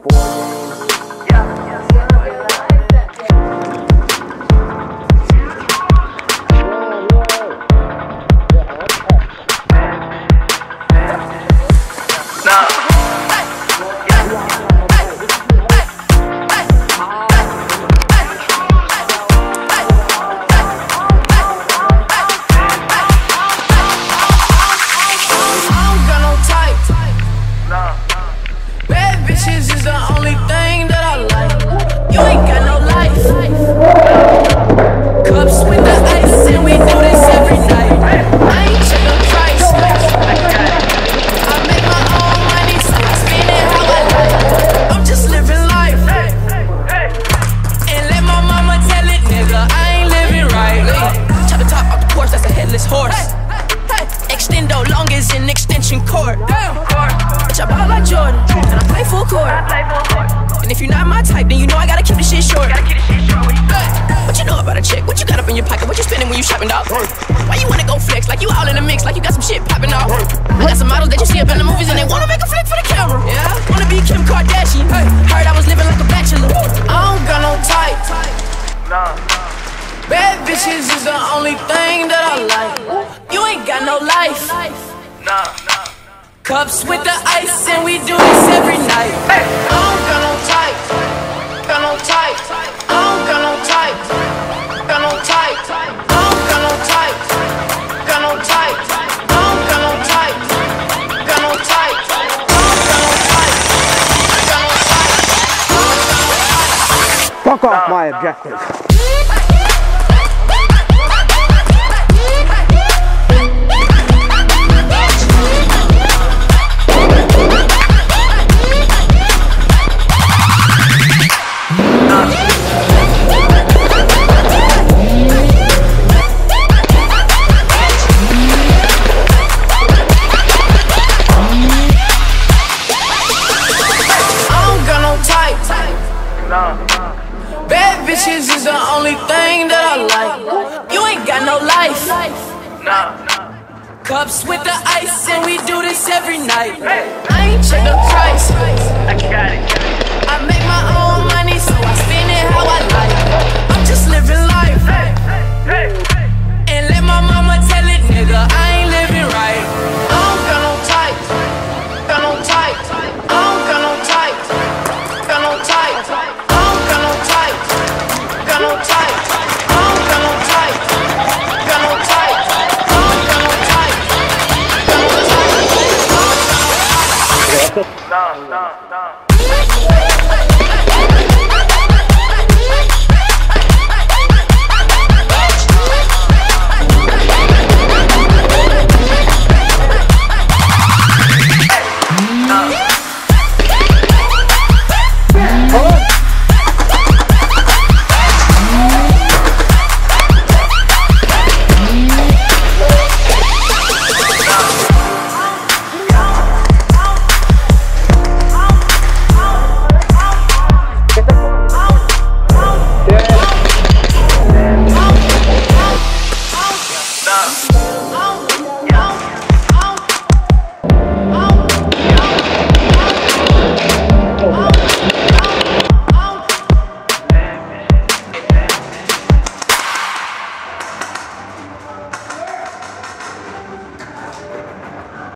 Bitches is the only thing that I like. You ain't got no life. Cups with the ice, and we do this every night. I ain't check the price. I make my own money, so I spend it how I like. I'm just living life. And let my mama tell it, nigga, I ain't living right. Chop the top off the porch, that's a headless horse. Extendo long as an extension cord. Bitch, I ball like Jordan, and I play full court. And if you're not my type, then you know I gotta keep the shit short. What you know about a chick? What you got up in your pocket? What you spending when you shopping, dog? Why you wanna go flex like you all in the mix, like you got some shit popping off? I got some models that you see up in the movies and they wanna make a flick for the camera. Yeah, wanna be Kim Kardashian. Heard I was living like a bachelor. I don't got no type. Bad bitches is the only thing that I like. You ain't got no life. Cups with the ice, and we do this every night. I don't got no type. Got no type. I don't got no type. Got no type. I don't got no type. Got no type. I don't got no type. Got no type. I don't got no type. Got no type. Fuck off my objective. Bad bitches is the only thing that I like. You ain't got no life. Cups with the ice, and we do this every night. I ain't check the price. I got it. I make my own money, so I spend it how I like. I'm just living life. And let my mama tell it, nigga, I ain't living right. I don't got no type. Got no type. I don't got no type. Got no type. I don't got no type. Got no type. I don't got no type. Got no type. I don't got no type. Got no type. No.